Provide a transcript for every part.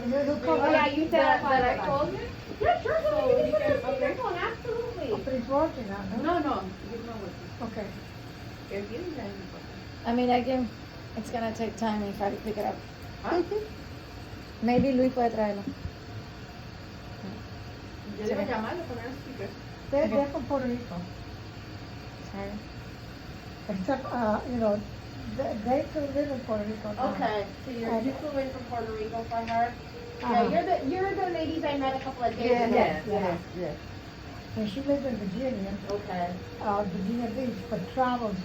you call Oh, yeah, you said that I called you? Yeah, sure, So go ahead, you you can- can, okay. phone, absolutely. But it's working now, no? No, it's not working. Okay. El viernes ya no pasa. I mean, it's gonna take time if I pick it up. Ah, Maybe Luis puede traerlo. yo le iba a llamar, le poner el speaker. They're from Puerto Rico. Sorry. Except, they still live in Puerto Rico now. Okay, so you flew in from Puerto Rico for her? Uh-huh. Yeah, you're the ladies I met a couple of days ago. Yes. And she lives in Virginia, Okay. Virginia Beach, but travels,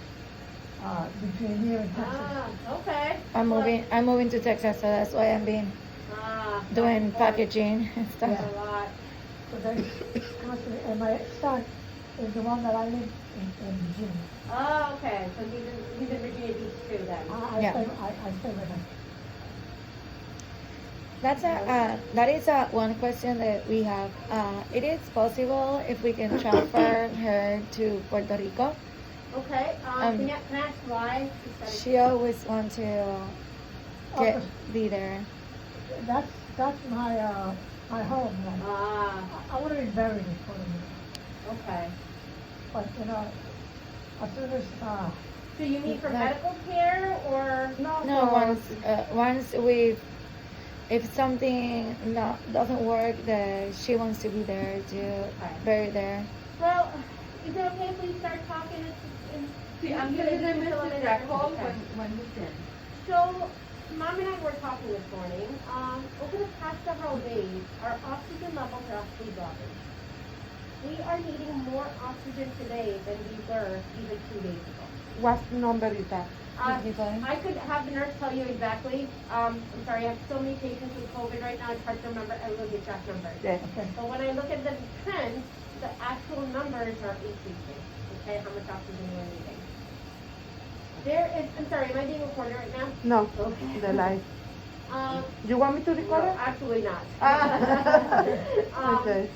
between here and Texas. Ah, okay. I'm moving to Texas, so that's why I'm being doing okay. packaging and stuff. Yeah. That's a lot. So they constantly, and my son is the one that I live in Virginia. Oh, okay, so he's in Virginia Beach too then? Yeah. I stay with him. That is one question that we have. It is possible if we can transfer her to Puerto Rico. Okay, can I ask why? She always wants to be there. That's my home. I want to be buried in Puerto Rico. Okay. But, as soon as, So you mean for No. medical care or? No, once if something doesn't work, that she wants to be there to bury there. Well, is it okay if we start talking? Sí, I'm gonna leave a message that call when you can. So, Mom and I were talking this morning. Over the past several days, our oxygen levels are actually dropping. We are needing more oxygen today than we were even 2 days ago. What number is that? I could have the nurse tell you exactly. I'm sorry, I have so many patients with COVID right now, it's hard to remember every exact number. Yes. okay. But when I look at the trends, the actual numbers are increasing, okay, how much oxygen we're needing. I'm sorry, am I being recorded right now? No, Okay. the light. You want me to record No, it? absolutely not. Okay.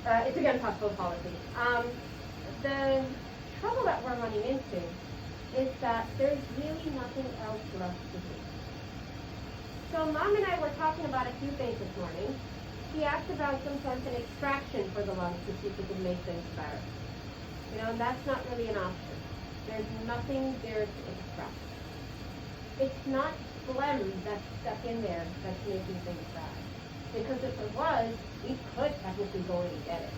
It's against hospital policy. The trouble that we're running into is that there's really nothing else left to do. So Mom and I were talking about a few things this morning. She asked about some sort of an extraction for the lungs to see if we could make things better. And that's not really an option. There's nothing there to extract. It's not phlegm that's stuck in there that's making things bad. Because if it was, we could technically go in and get it.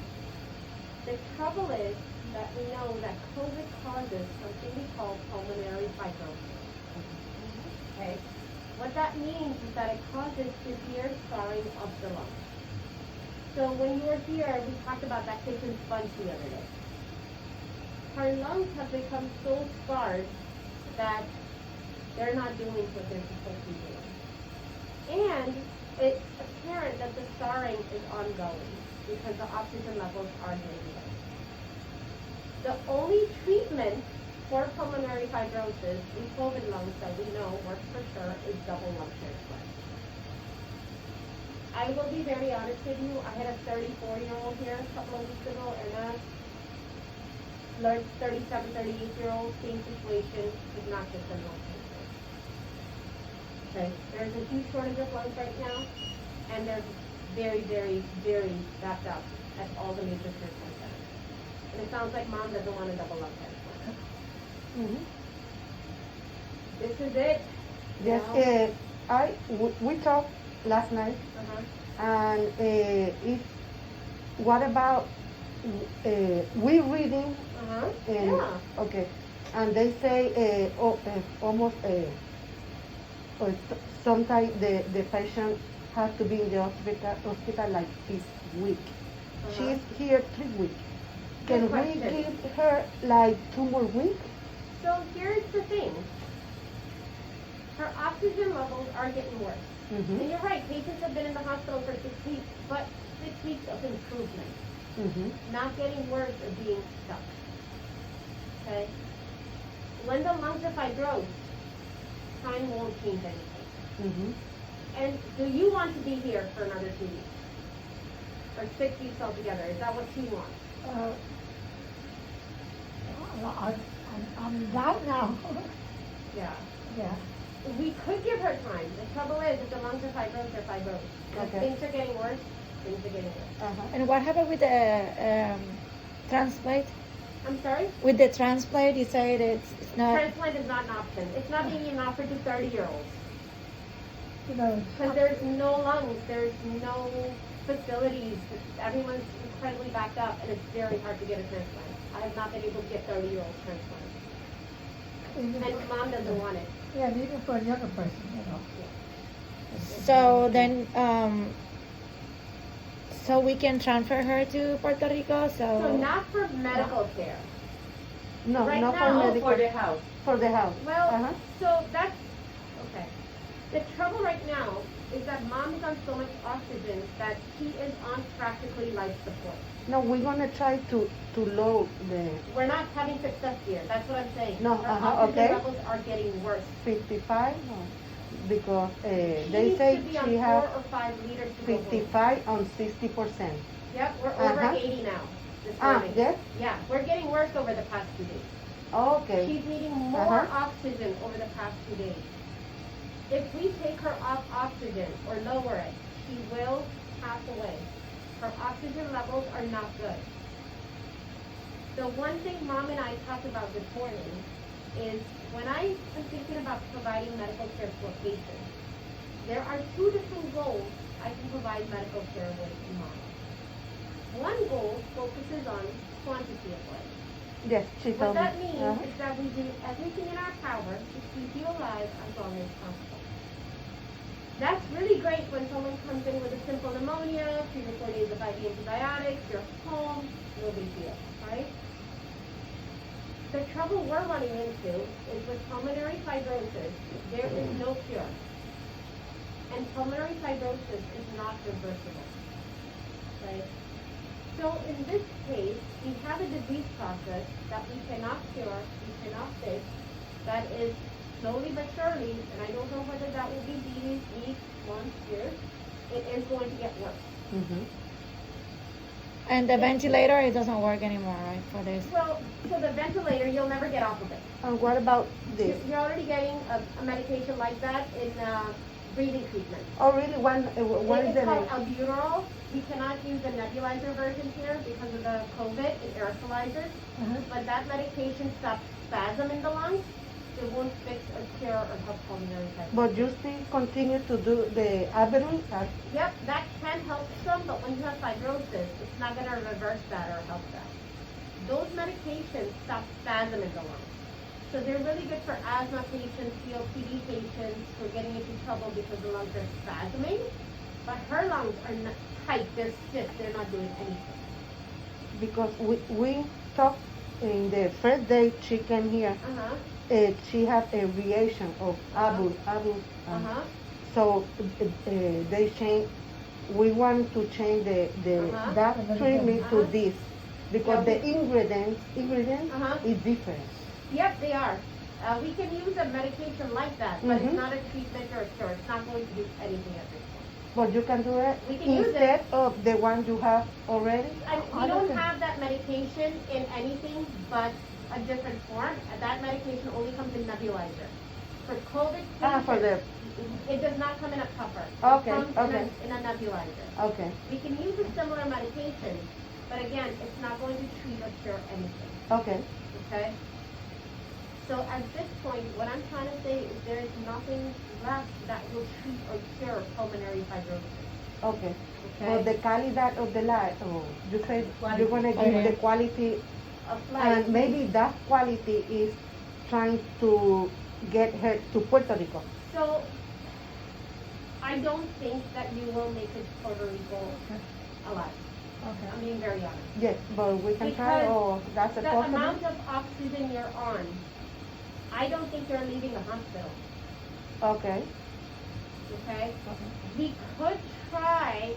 The trouble is that we know that COVID causes something we call pulmonary fibrosis. Okay? What that means is that it causes severe scarring of the lungs. So when you were here, we talked about that kitchen sponge the other day. Her lungs have become so scarred that they're not doing what they're supposed to be doing. And it's apparent that the scarring is ongoing because the oxygen levels are getting low. The only treatment for pulmonary fibrosis in COVID lungs that we know works for sure is double lung transplant. I will be very honest with you. I had a 34-year-old here a couple of weeks ago and a 37, 38-year-old, same situation, is not just a lung transplant. Okay, there's a huge shortage of lungs right now, and they're very, very, very backed up at all the major transplant centers. And it sounds like Mom doesn't want a double lung transplant. Mhm. This is it. Yes, we talked last night, and what about we reading? Yeah. Okay, and they say almost sometimes the patient has to be in the hospital like this week. She's here 3 weeks. Can Good we question. give her like 2 more weeks? So here's the thing. Her oxygen levels are getting worse. Mm-hmm. And you're right, patients have been in the hospital for 6 weeks, but 6 weeks of improvement. Mm-hmm. Not getting worse or being stuck. Okay? When the lungs are fibrosed, time won't change anything. Mm-hmm. And do you want to be here for another 2 weeks? Or 6 weeks altogether? Is that what you want? I'm down now. Yeah. Yeah. We could give her time. The trouble is, if the lungs are fibrosed, they're fibrosed. If Okay. things are getting worse, things are getting worse. Uh-huh. And what happened with the transplant? I'm sorry? With the transplant, you said it's not. Transplant is not an option. It's not being even offered to 30-year-olds. You know, Because there's no lungs, there's no facilities. Everyone's incredibly backed up, and it's very hard to get a transplant. I have not been able to get 30-year-olds transplant. even And mom doesn't want it. yeah, and even for a younger person, you know. So then, so we can transfer her to Puerto Rico. So not for medical care. No, Right not now, for medical. For the house. For the house. Well, Uh-huh. so that's, okay. The trouble right now is that mom is on so much oxygen that she is on practically life support. No, we're gonna try to load the We're not having success here. That's what I'm saying. No, Her uh-huh, oxygen okay. levels are getting worse. 55, no, because She they needs say to be on she 4 has or 5 liters to go home. 55 on 60%. Yep, we're over Uh-huh. 80 now. This Ah, morning. yes? Yeah, we're getting worse over the past 2 days. Okay. She's needing more Uh-huh. oxygen over the past 2 days. If we take her off oxygen or lower it, she will pass away. Her oxygen levels are not good. The one thing mom and I talked about this morning is when I am thinking about providing medical care to a patient, there are 2 different goals I can provide medical care with in mind. One goal focuses on quantity of life. Yes, she What told me. that means Uh-huh. is that we do everything in our power to keep you alive as long as possible. That's really great when someone comes in with a simple pneumonia, 3 to 4 days of IV antibiotics, you're home, no big deal, right? The trouble we're running into is with pulmonary fibrosis, there is no cure. And pulmonary fibrosis is not reversible, right? So in this case, we have a disease process that we cannot cure, we cannot fix, that is slowly but surely, and I don't know whether that will be days, weeks, months, years, it is going to get worse. Mhm. And the ventilator, it doesn't work anymore, right? For this. Well, so the ventilator, you'll never get off of it. And what about this? You're already getting a medication like that in breathing treatment. Oh, really? What is It's the called name? albuterol. We cannot use the nebulizer version here because of the COVID, it aerosolizes. Uh-huh. But that medication stops spasm in the lungs. It won't fix or cure or help pulmonary fibrosis. But you still continue to do the Aberul? Yep, that can help some, but when you have fibrosis, it's not going to reverse that or help that. Those medications stop spasm in the lungs. So they're really good for asthma patients, COPD patients who are getting into trouble because the lungs are spasming. But her lungs are not tight, they're stiff, they're not doing anything. Because we talked in the first day she came here. Uh-huh, She had a reaction of Abu. uh-huh. So they change. We want to change Uh-huh. that treatment to Uh-huh. this because Yeah, the ingredients Uh-huh. is different. Yep, they are. We can use a medication like that, but Mhm. it's not a treatment or a cure. It's not going to do anything at this point. But you can do it We can use it. instead of the one you have already. And we don't have that medication in anything but a different form. That medication only comes in nebulizer. For COVID patients, For the it does not come in a puffer. Okay, It comes okay. in a nebulizer. okay, We can use a similar medication, but again, it's not going to treat or cure anything. okay. Okay? So at this point, what I'm trying to say is there is nothing left that will treat or cure pulmonary fibrosis. Okay. Okay? But the quality of the life, you said you're gonna give Okay. the quality, Of life. and maybe that quality is trying to get her to Puerto Rico. So, I don't think that you will make it to Puerto Rico alive. Okay. I'm being very honest. Yes, but we can try, Because or that's a The possible. amount of oxygen you're on, I don't think you're leaving the hospital. Okay, Okay? We could try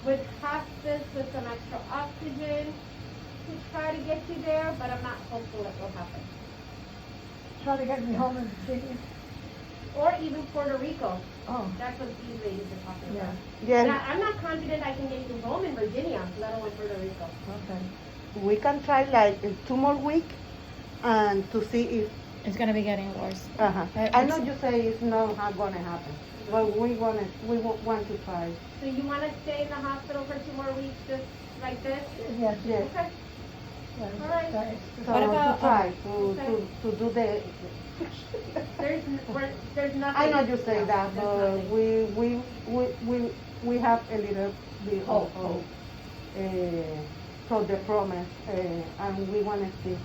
with hospice with some extra oxygen to try to get you there, but I'm not hopeful it will happen. Try to get me home in Virginia. Or even Puerto Rico. Oh, That's what these ladies are talking about. yes, Yeah, I'm not confident I can get you home in Virginia, let alone Puerto Rico. okay. we can try like 2 more weeks and to see if it's gonna be getting worse. Uh-huh. Uh, I know it's- you say it's not gonna happen, but we want to try. So you want to stay in the hospital for 2 more weeks, just like this? Yes, Yes. Okay. yes, All right. yes. So What about, to try okay. to do the. There's nothing. I know you say yeah, that, there's but nothing. we have a little bit of Hope. for the promise, and we want to see,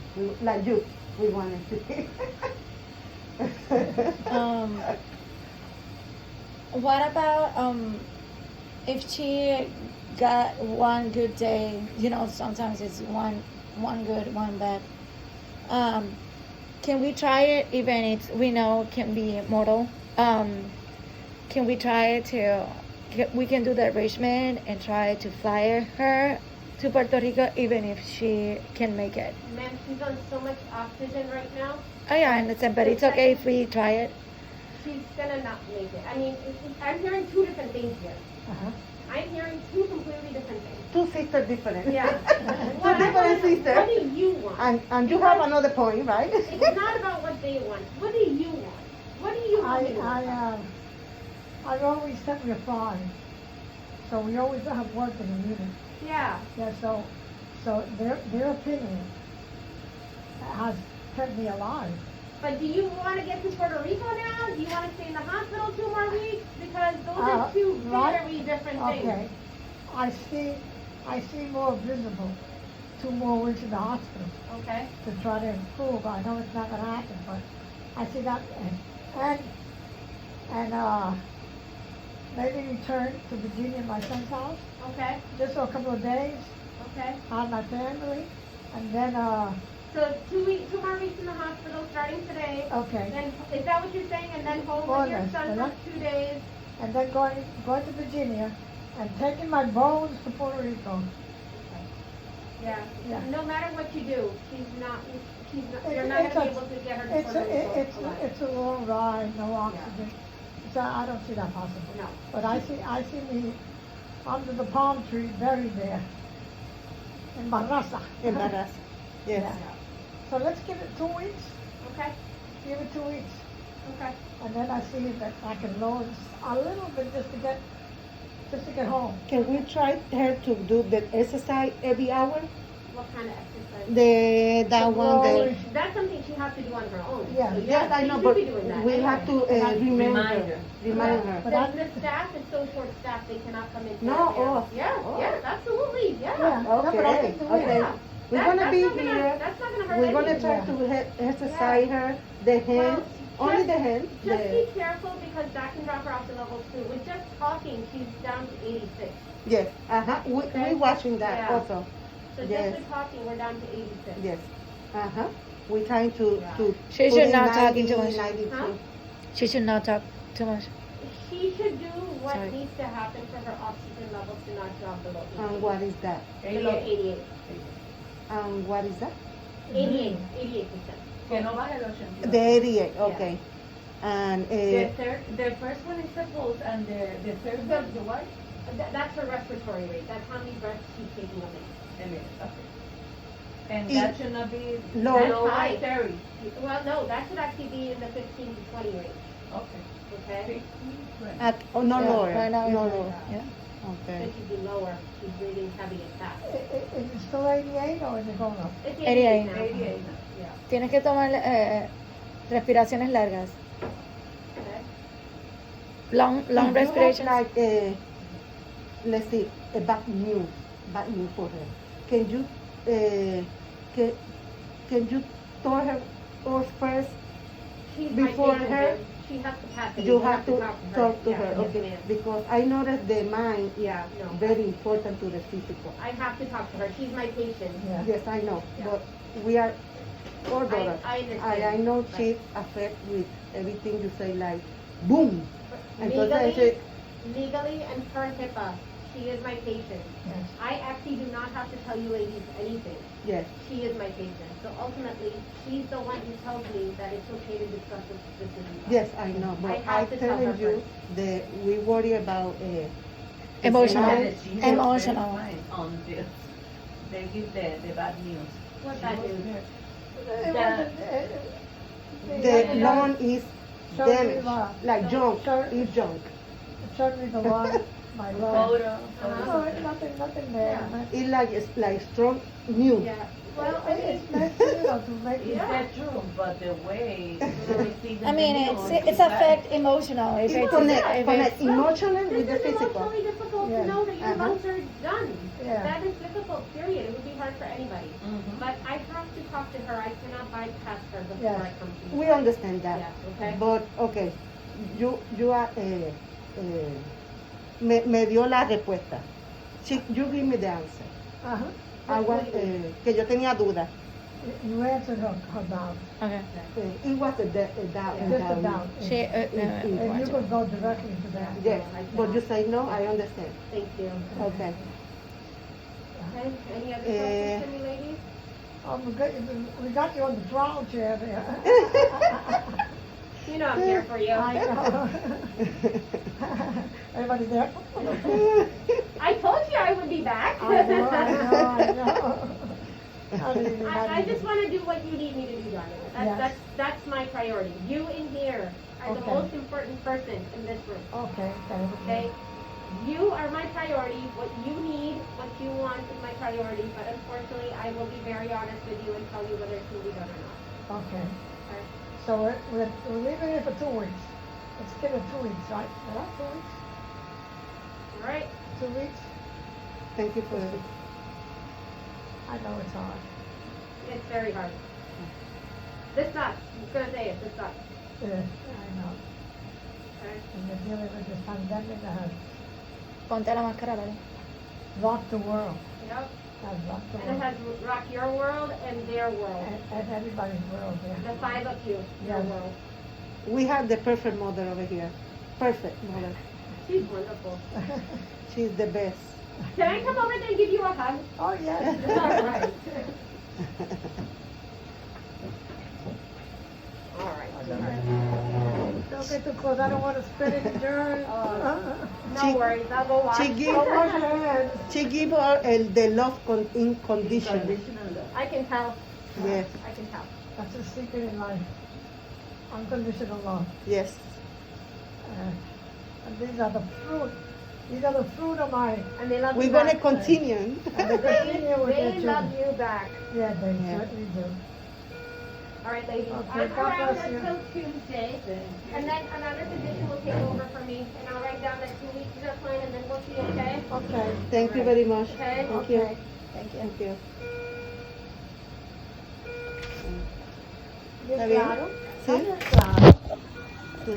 like you, we want to see. What about if she got one good day? You know, sometimes it's one good, one bad. Can we try it even if we know it can be mortal? Can we try it to? We can do the arrangement and try to fly her to Puerto Rico even if she can make it. Ma'am, she's on so much oxygen right now. Oh yeah, I understand, but it's okay if we try it. She's gonna not make it. I mean, I'm hearing 2 different things here. Uh-huh. I'm hearing 2 completely different things. Two sisters different. Yeah. Two What I different wanna know, sisters. what do you want? And you have another point, right? It's not about what they want. What do you want? What do you want? I always said we're fine. So we always have work in the meeting. Yeah. Yeah, so their opinion has kept me alive. But do you want to get to Puerto Rico now? Do you want to stay in the hospital 2 more weeks? Because those are 2 right. very different things. Okay. I see more visible 2 more weeks in the hospital Okay. to try to improve. I know it's not gonna happen, but I see that and maybe return to Virginia, my son's house, Okay. just for a couple of days, Okay. have my family, and then So 2 more weeks in the hospital starting today. okay, Then is that what you're saying? And then home More with or your less, son yeah. for 2 days. and then going to Virginia and taking my bones to Puerto Rico. Yeah. Yeah. No matter what you do, she's not. You're It's- not it's gonna a- be able to get her to Puerto Rico alive. It's a long ride, no oxygen. So I don't see that possible. No. But I see me under the palm tree buried there in Barraza. Embarrassed. Yes. Yeah. So let's give it 2 weeks. Okay. Give it 2 weeks. Okay. And then I see that I can lower a little bit just to get home. Can we try her to do the exercise every hour? What kind of exercise? That The one that. glory. That's something she has to do on her own. Yeah. So Yes, I she know, should but be doing that we anyway. have to remind her. But The staff is so short staffed, they cannot come in. No, here. oh. Yeah, Oh. yes, absolutely, yeah. Yeah. No, but I Okay, can do it. okay. Yeah. We're gonna That's be not gonna- here. That's not gonna hurt We're gonna anything. try to exercise her, the hand, only just- the hand. Just be careful because that can drop her off the level too. With just talking, she's down to 86. Yes, uh-huh. Okay. We're watching that Yeah. also. So Yes. just with talking, we're down to 86. Yes, uh-huh. We're trying to. She put should in not talk 90, too much. 92. Huh? She should not talk too much. She should do what Sorry. needs to happen for her oxygen levels to not drop below 88. And what is that? Below 88. And what is that? 88%. Que no baje el 82. The 88, okay. And The first one is the pulse and the third one is the what? That's her respiratory rate. That's how many breaths she's taking a minute. A minute, okay. And Y- that should not be Low. below High. 30. Well, no, that should actually be in the 15 to 20 range. Okay. Okay? no Yeah, lower, right now it's no like lower. that, yeah. It Okay. should be lower. She's breathing heavy and fast. Is it still 88 or is it going up? It's 88 now. 88. Yeah. Tienes que tomar respiraciones largas. Okay. Long If you have respirations. like, let's see, a bad news for her. Can you, can you tell her or first? She's Before my patient, her, ma'am. She has capacity. You have to talk to Yeah, her, yes, okay? ma'am. Because I noticed the mind Yeah, no. very important to the physical. I have to talk to her. She's my patient. Yeah. Yes, I know, Yeah. but we are all daughters. I understand. I know Right. she's affected with everything you say, like, boom. Entonces, Legally, legally and per HIPAA, she is my patient. Yes. I actually do not have to tell you ladies anything. yes, She is my patient. So ultimately, she's the one who tells me that it's okay to discuss this decision. yes, I know, I but have I'm to tell telling her you that we worry about Emotional. mind. Emotional. On this. They give the bad news. What that is. It That- wasn't, the lawn is Show me damaged, love. like junk, Show- it's junk. Show me the lawn, my lawn. Photo. No, it's nothing there. It's like strong new. Yeah. Well, I mean, It's nice, to make it. Is that true? But the way we see the I mean, video it's is affect emotional. If It it's, connect if it's emotionally with the this is physical. emotionally difficult Yeah. to know that your Uh-huh. lawns are done. Yeah. That is difficult, period. It would be hard for anybody. Mhm. But I have to talk to her. I cannot bypass her before Yes. I come to you. We understand that. Yeah, okay. But, okay, you are, me dio la respuesta. You give me the answer. Uh-huh. I want, que yo tenía duda. You answered her doubt. okay. It was a doubt. Just a doubt. She, And you could go directly to that. Yes, but you say no, I understand. Thank you. Okay. Okay. Any other questions for me, ladies? We got you on the trial chair there. You know I'm here for you. I know. Everybody there? I told you I would be back. I know. I didn't even I have just to- want to do what you need me to do, Donna. Yes. That's my priority. You in here are the Okay. most important person in this room. Okay, thank you. Okay? You are my priority. What you need, what you want is my priority. But unfortunately, I will be very honest with you and tell you whether it can be done or not. Okay, Okay? so we're leaving it for 2 weeks. Let's give it 2 weeks, right? All right, 2 weeks? All right? 2 weeks? Thank you for I know it's hard. It's very hard. This sucks. I'm just gonna say it. This sucks. Yeah, I know. Okay? And we're dealing with this pandemic that has Ponte la máscara, Lali. rocked the world. Yep. Has rocked the And it world. has rocked your world and their world. And everybody's world, The yeah. 5 of you, your Yes. world. We have the perfect mother over here. Perfect mother. She's wonderful. She's the best. Can I come over there and give you a hug? Oh, yes. All right. All right. Don't get too close, I don't want to spit in the germs. No worries. I'll go wash. She give, Don't wash your hands. she give her the love unconditional. I can tell. Yes, I can tell. That's a secret in life. Unconditional love. yes. And these are the fruit. These are the fruit of my. And they love We're you gonna back. continue. And they continue with their They love children. you back. Yeah, they Yeah. certainly do. All right, ladies. Okay, I'm God around bless you. until Tuesday. And then another physician will take over for me. And I'll write down that 2 weeks is our plan and then we'll see, okay? Okay. Thank you very much. Okay. Thank you. Okay. Thank you. Thank you. ¿Bien ¿Está bien? claro? Sí. ¿Está bien claro? Sí.